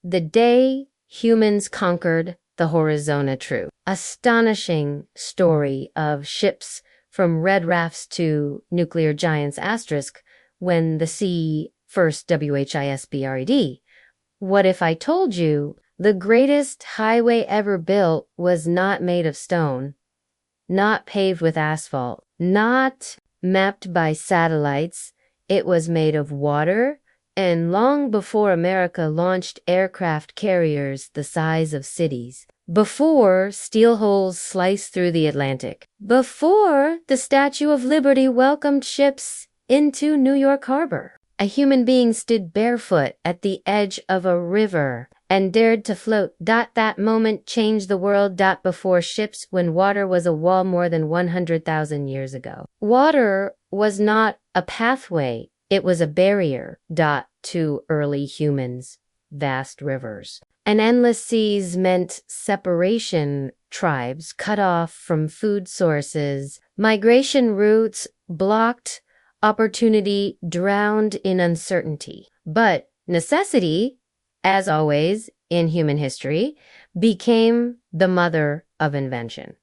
The day humans conquered the horizontal true. Astonishing story of ships from red rafts to nuclear giants asterisk when the sea first WHISBRED. What if I told you the greatest highway ever built was not made of stone, not paved with asphalt, not mapped by satellites, it was made of water, and long before America launched aircraft carriers the size of cities, before steel holes sliced through the Atlantic, before the Statue of Liberty welcomed ships into New York Harbor, a human being stood barefoot at the edge of a river and dared to float. That moment changed the world. Before ships, when water was a wall more than 100,000 years ago. Water was not a pathway, it was a barrier. To early humans, vast rivers. And endless seas meant separation, tribes cut off from food sources, migration routes blocked, opportunity drowned in uncertainty. But necessity, as always in human history, became the mother of invention.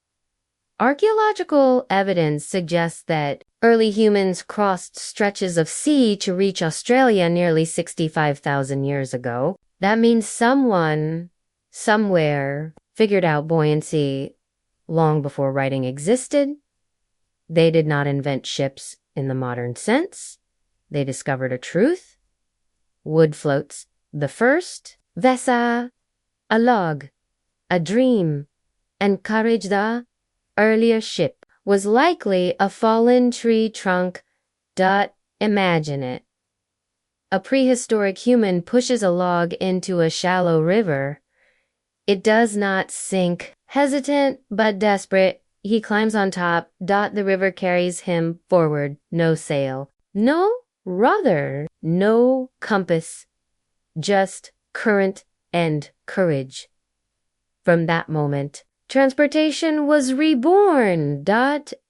Archaeological evidence suggests that early humans crossed stretches of sea to reach Australia nearly 65,000 years ago. That means someone, somewhere, figured out buoyancy long before writing existed. They did not invent ships in the modern sense. They discovered a truth. Wood floats the first, vessel, a log, a dream, and courage the earlier ship was likely a fallen tree trunk. Imagine it. A prehistoric human pushes a log into a shallow river. It does not sink. Hesitant but desperate, he climbs on top. The river carries him forward. No sail, no rudder, no compass, just current and courage. From that moment, transportation was reborn.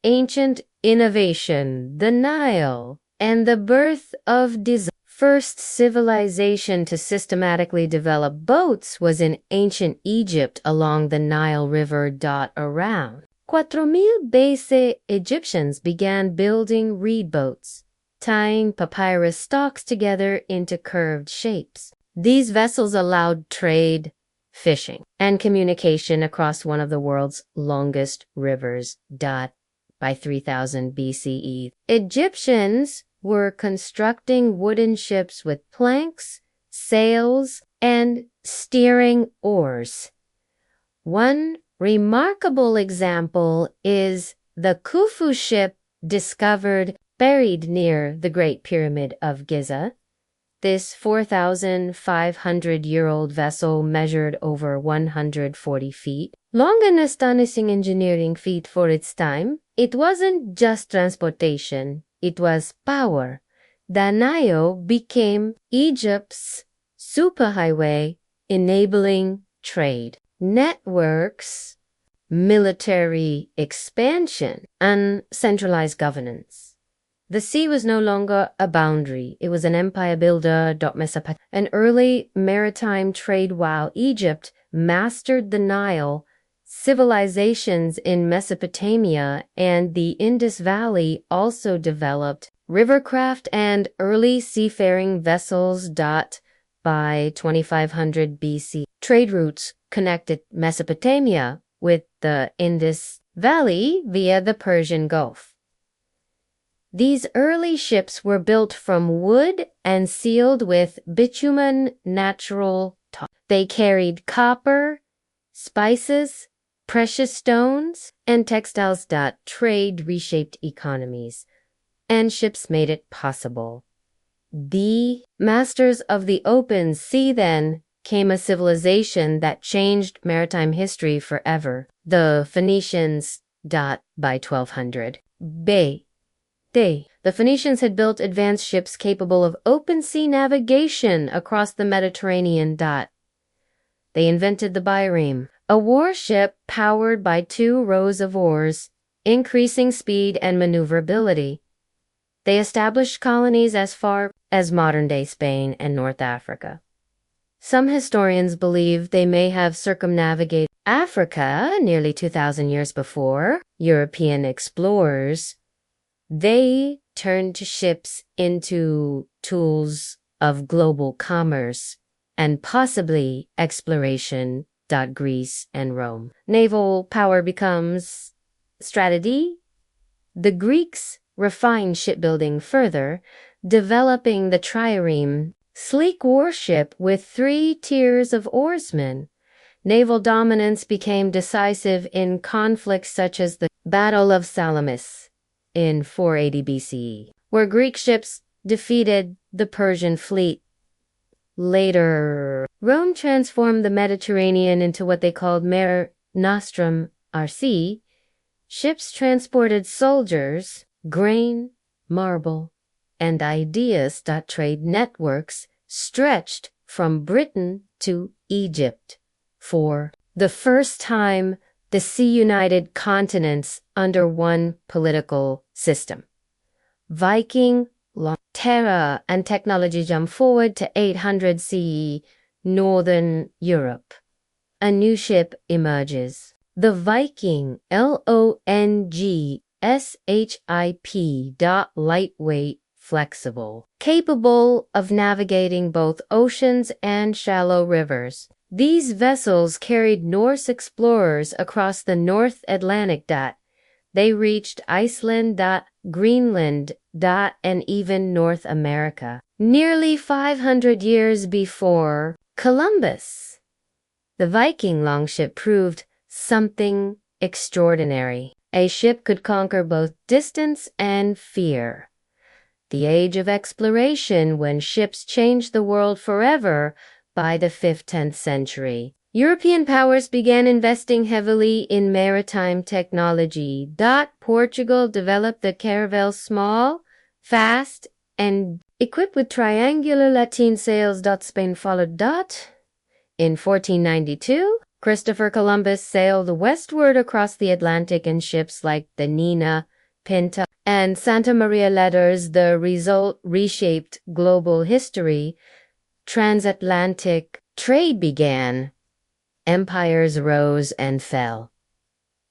Ancient innovation, the Nile, and the birth of design. First civilization to systematically develop boats was in ancient Egypt along the Nile River. Around 4,000 BC, Egyptians began building reed boats, tying papyrus stalks together into curved shapes. These vessels allowed trade, fishing, and communication across one of the world's longest rivers. By 3000 BCE, Egyptians were constructing wooden ships with planks, sails, and steering oars. One remarkable example is the Khufu ship discovered buried near the Great Pyramid of Giza. This 4,500-year-old vessel measured over 140 feet long, an astonishing engineering feat for its time. It wasn't just transportation, it was power. The Nile became Egypt's superhighway, enabling trade, networks, military expansion, and centralized governance. The sea was no longer a boundary, it was an empire builder. An early maritime trade. While Egypt mastered the Nile, civilizations in Mesopotamia and the Indus Valley also developed rivercraft and early seafaring vessels. By 2500 BC, trade routes connected Mesopotamia with the Indus Valley via the Persian Gulf. These early ships were built from wood and sealed with bitumen natural tar. They carried copper, spices, precious stones, and textiles. Trade reshaped economies, and ships made it possible. The masters of the open sea. Then came a civilization that changed maritime history forever. The Phoenicians. By 1200 BC, the Phoenicians had built advanced ships capable of open sea navigation across the Mediterranean. They invented the bireme, a warship powered by 2 rows of oars, increasing speed and maneuverability. They established colonies as far as modern-day Spain and North Africa. Some historians believe they may have circumnavigated Africa nearly 2,000 years before European explorers. They turned ships into tools of global commerce and possibly exploration. Greece and Rome. Naval power becomes strategy. The Greeks refined shipbuilding further, developing the trireme, sleek warship with 3 tiers of oarsmen. Naval dominance became decisive in conflicts such as the Battle of Salamis in 480 BCE, where Greek ships defeated the Persian fleet. Later, Rome transformed the Mediterranean into what they called Mare Nostrum, RC. Ships transported soldiers, grain, marble, and ideas. Trade networks stretched from Britain to Egypt. For the first time, the sea united continents under one political system. Viking, Terra, and technology jump forward to 800 CE, Northern Europe. A new ship emerges. The Viking, LONGSHIP. Lightweight, flexible, capable of navigating both oceans and shallow rivers. These vessels carried Norse explorers across the North Atlantic. They reached Iceland, Greenland, and even North America. Nearly 500 years before Columbus, the Viking longship proved something extraordinary. A ship could conquer both distance and fear. The age of exploration, when ships changed the world forever. By the 5th-10th century, European powers began investing heavily in maritime technology. Portugal developed the caravel, small, fast, and equipped with triangular lateen sails. Spain followed. In 1492, Christopher Columbus sailed westward across the Atlantic in ships like the Nina, Pinta, and Santa Maria letters. The result reshaped global history. Transatlantic trade began. Empires rose and fell.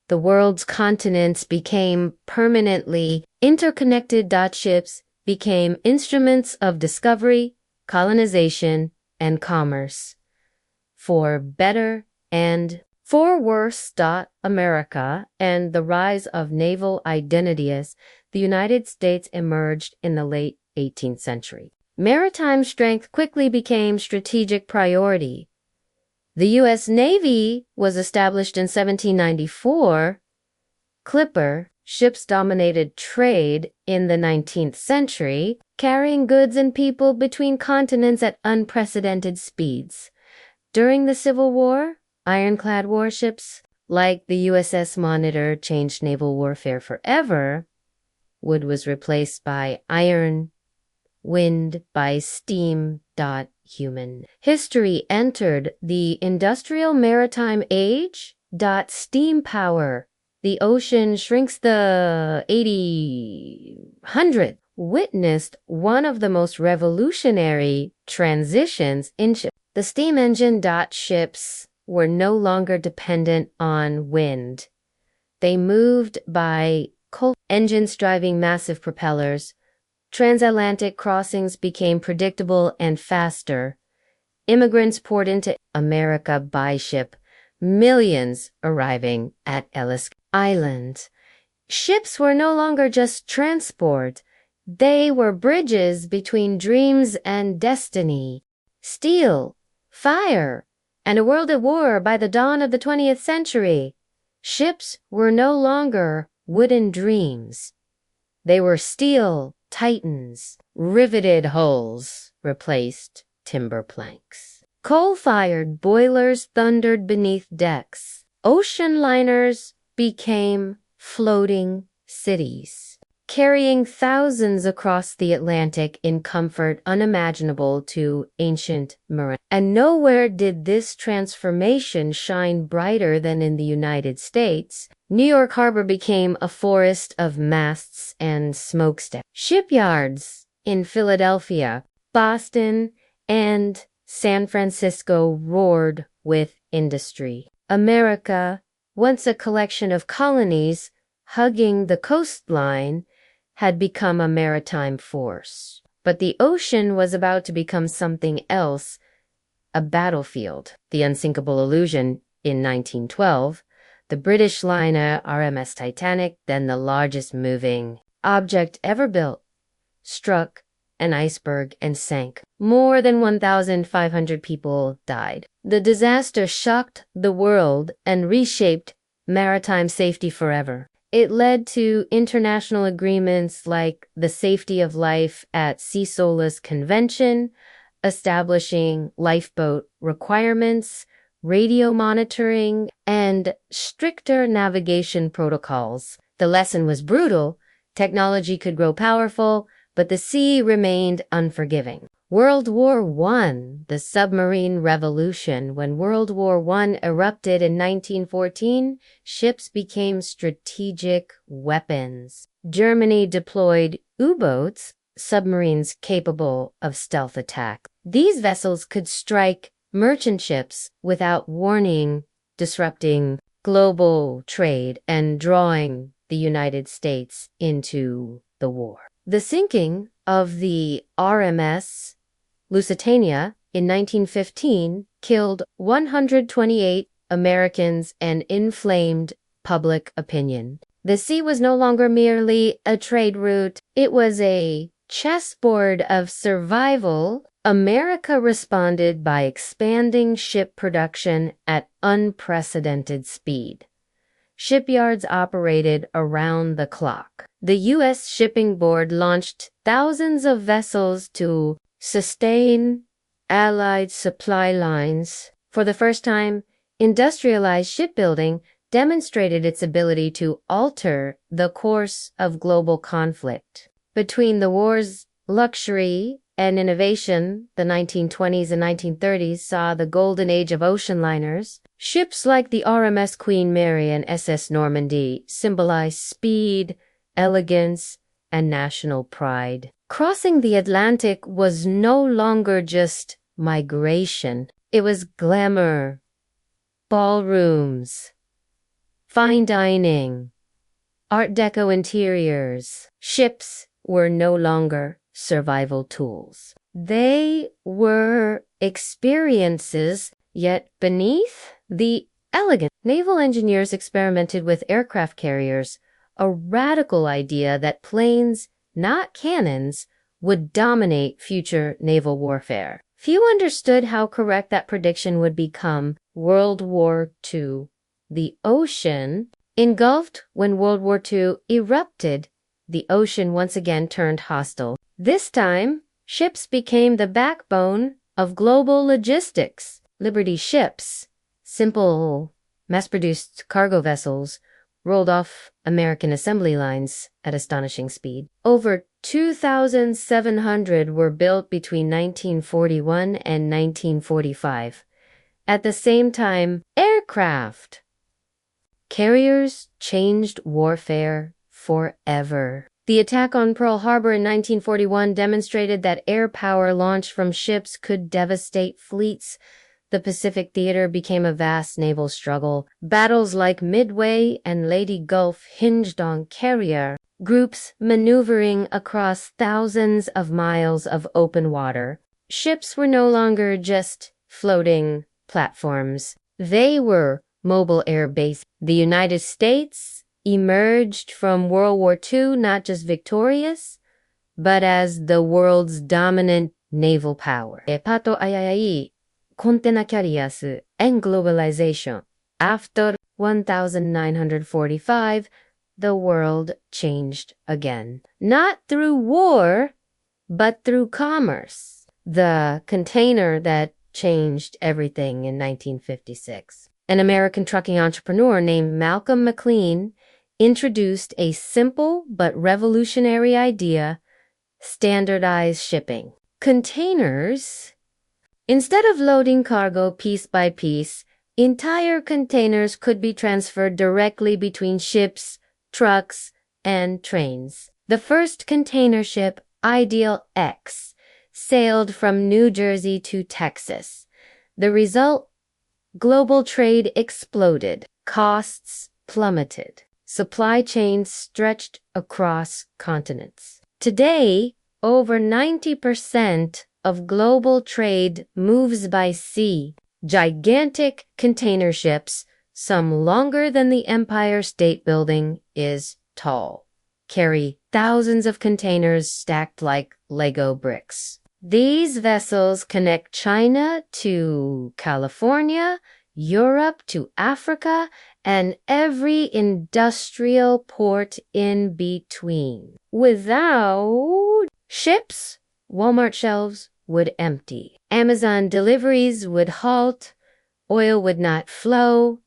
The world's continents became permanently interconnected. Ships became instruments of discovery, colonization, and commerce. For better and for worse. America and the rise of naval identity as the United States emerged in the late 18th century. Maritime strength quickly became strategic priority. The U.S. Navy was established in 1794. Clipper ships dominated trade in the 19th century, carrying goods and people between continents at unprecedented speeds. During the Civil War, ironclad warships like the USS Monitor changed naval warfare forever. Wood was replaced by iron, wind by steam. Human history entered the industrial maritime age. Steam power. The ocean shrinks. The 1800s witnessed one of the most revolutionary transitions in ships. The steam engine. Ships were no longer dependent on wind. They moved by coal engines driving massive propellers. Transatlantic crossings became predictable and faster. Immigrants poured into America by ship, millions arriving at Ellis Island. Ships were no longer just transport. They were bridges between dreams and destiny. Steel, fire, and a world at war. By the dawn of the 20th century, ships were no longer wooden dreams. They were steel titans. Riveted hulls replaced timber planks. Coal-fired boilers thundered beneath decks. Ocean liners became floating cities, carrying thousands across the Atlantic in comfort unimaginable to ancient marine. And nowhere did this transformation shine brighter than in the United States. New York Harbor became a forest of masts and smokestacks. Shipyards in Philadelphia, Boston, and San Francisco roared with industry. America, once a collection of colonies hugging the coastline, had become a maritime force. But the ocean was about to become something else, a battlefield. The unsinkable illusion in 1912, the British liner RMS Titanic, then the largest moving object ever built, struck an iceberg and sank. More than 1,500 people died. The disaster shocked the world and reshaped maritime safety forever. It led to international agreements like the Safety of Life at Sea Solace Convention, establishing lifeboat requirements, radio monitoring, and stricter navigation protocols. The lesson was brutal. Technology could grow powerful, but the sea remained unforgiving. World War I, the submarine revolution. When World War I erupted in 1914, ships became strategic weapons. Germany deployed U-boats, submarines capable of stealth attack. These vessels could strike merchant ships without warning, disrupting global trade and drawing the United States into the war. The sinking of the RMS Lusitania in 1915 killed 128 Americans and inflamed public opinion. The sea was no longer merely a trade route, it was a chessboard of survival. America responded by expanding ship production at unprecedented speed. Shipyards operated around the clock. The U.S. Shipping Board launched thousands of vessels to sustain Allied supply lines. For the first time, industrialized shipbuilding demonstrated its ability to alter the course of global conflict. Between the war's luxury and innovation, the 1920s and 1930s saw the golden age of ocean liners. Ships like the RMS Queen Mary and SS Normandy symbolized speed, elegance, and national pride. Crossing the Atlantic was no longer just migration. It was glamour, ballrooms, fine dining, Art Deco interiors. Ships were no longer survival tools. They were experiences, yet beneath the elegant. Naval engineers experimented with aircraft carriers, a radical idea that planes, not cannons, would dominate future naval warfare. Few understood how correct that prediction would become. World War II. The ocean engulfed when World War II erupted. The ocean once again turned hostile. This time, ships became the backbone of global logistics. Liberty ships, simple, mass-produced cargo vessels, rolled off American assembly lines at astonishing speed. Over 2,700 were built between 1941 and 1945. At the same time, aircraft carriers changed warfare forever. The attack on Pearl Harbor in 1941 demonstrated that air power launched from ships could devastate fleets. The Pacific theater became a vast naval struggle. Battles like Midway and Leyte Gulf hinged on carrier groups maneuvering across thousands of miles of open water. Ships were no longer just floating platforms. They were mobile air bases. The United States emerged from World War II not just victorious, but as the world's dominant naval power. Pato ayayay, container carriers, and globalization. After 1945, the world changed again. Not through war, but through commerce. The container that changed everything in 1956. An American trucking entrepreneur named Malcolm McLean introduced a simple but revolutionary idea: standardized shipping. Containers. Instead of loading cargo piece by piece, entire containers could be transferred directly between ships, trucks, and trains. The first container ship, Ideal X, sailed from New Jersey to Texas. The result? Global trade exploded. Costs plummeted. Supply chains stretched across continents. Today, over 90% of global trade moves by sea. Gigantic container ships, some longer than the Empire State Building is tall, carry thousands of containers stacked like Lego bricks. These vessels connect China to California, Europe to Africa, and every industrial port in between. Without ships, Walmart shelves would empty. Amazon deliveries would halt. Oil would not flow.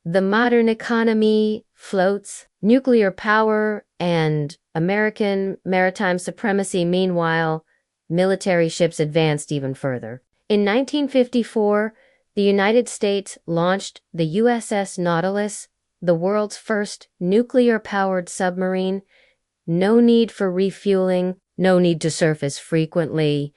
The modern economy floats. Nuclear power and American maritime supremacy, meanwhile, military ships advanced even further. In 1954, the United States launched the USS Nautilus, the world's first nuclear-powered submarine. No need for refueling, no need to surface frequently.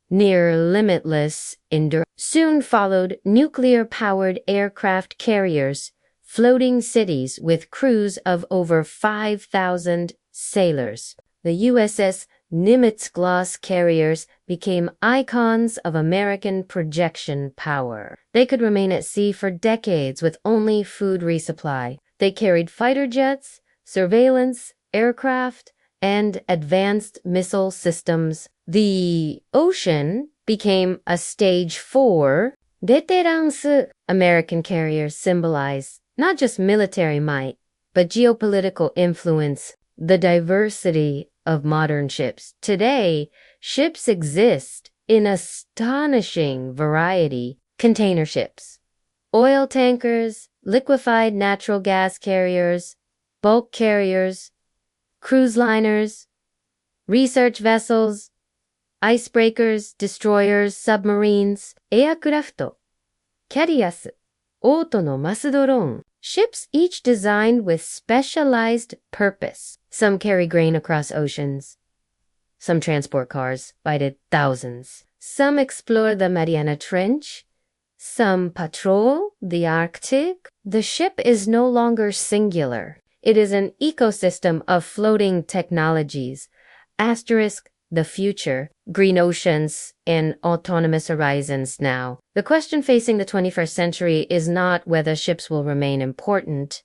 Near limitless endurance. Soon followed nuclear-powered aircraft carriers, floating cities with crews of over 5,000 sailors. The USS Nimitz Gloss carriers became icons of American projection power. They could remain at sea for decades with only food resupply. They carried fighter jets, surveillance, aircraft, and advanced missile systems. The ocean became a stage 4. Veterans. American carriers symbolize not just military might, but geopolitical influence, the diversity of modern ships. Today, ships exist in astonishing variety. Container ships, oil tankers, liquefied natural gas carriers, bulk carriers, cruise liners, research vessels, icebreakers, destroyers, submarines, aircraft, carriers, oto no masu drone. Ships each designed with specialized purpose. Some carry grain across oceans. Some transport cars by thousands. Some explore the Mariana Trench. Some patrol the Arctic. The ship is no longer singular. It is an ecosystem of floating technologies. Asterisk the future, green oceans, and autonomous horizons now. The question facing the 21st century is not whether ships will remain important,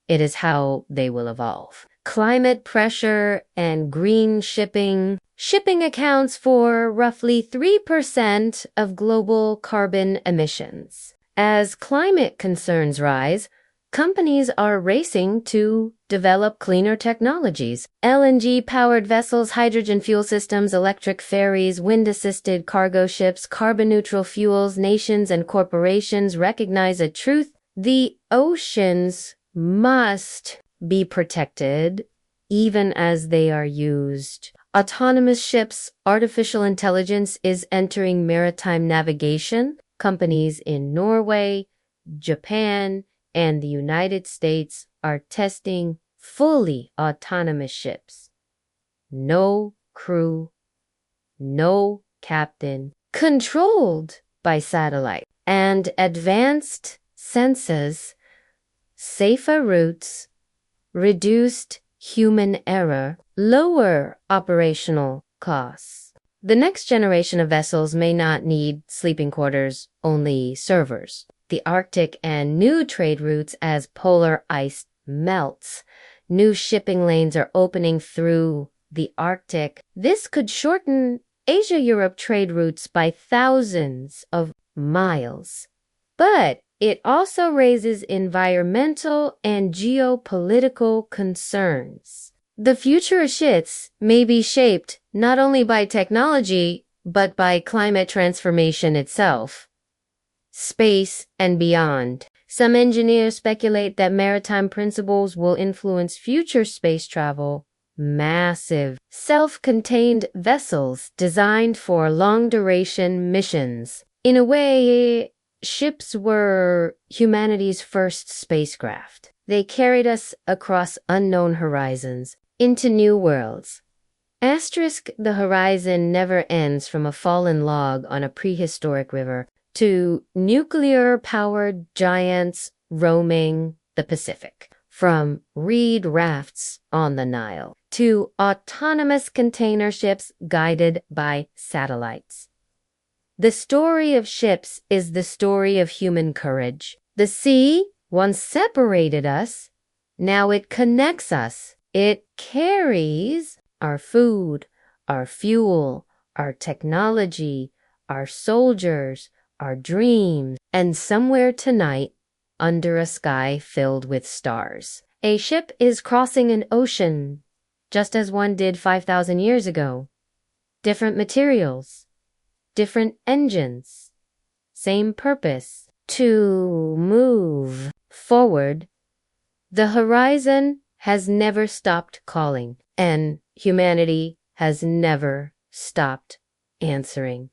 it is how they will evolve. Climate pressure and green shipping. Shipping accounts for roughly 3% of global carbon emissions. As climate concerns rise, companies are racing to develop cleaner technologies. LNG-powered vessels, hydrogen fuel systems, electric ferries, wind-assisted cargo ships, carbon-neutral fuels. Nations and corporations recognize a truth: the oceans must be protected even as they are used. Autonomous ships, artificial intelligence is entering maritime navigation. Companies in Norway, Japan, and the United States are testing fully autonomous ships. No crew, no captain, controlled by satellite, and advanced sensors, safer routes, reduced human error, lower operational costs. The next generation of vessels may not need sleeping quarters, only servers. The Arctic and new trade routes as polar ice melts. New shipping lanes are opening through the Arctic. This could shorten Asia-Europe trade routes by thousands of miles. But it also raises environmental and geopolitical concerns. The future of ships may be shaped not only by technology, but by climate transformation itself. Space and beyond. Some engineers speculate that maritime principles will influence future space travel. Massive, self-contained vessels designed for long-duration missions. In a way, ships were humanity's first spacecraft. They carried us across unknown horizons, into new worlds. Asterisk the horizon never ends from a fallen log on a prehistoric river to nuclear-powered giants roaming the Pacific. From reed rafts on the Nile to autonomous container ships guided by satellites. The story of ships is the story of human courage. The sea once separated us, now it connects us. It carries our food, our fuel, our technology, our soldiers, our dreams, and somewhere tonight, under a sky filled with stars, a ship is crossing an ocean, just as one did 5,000 years ago. Different materials, different engines, same purpose: to move forward. The horizon has never stopped calling, and humanity has never stopped answering.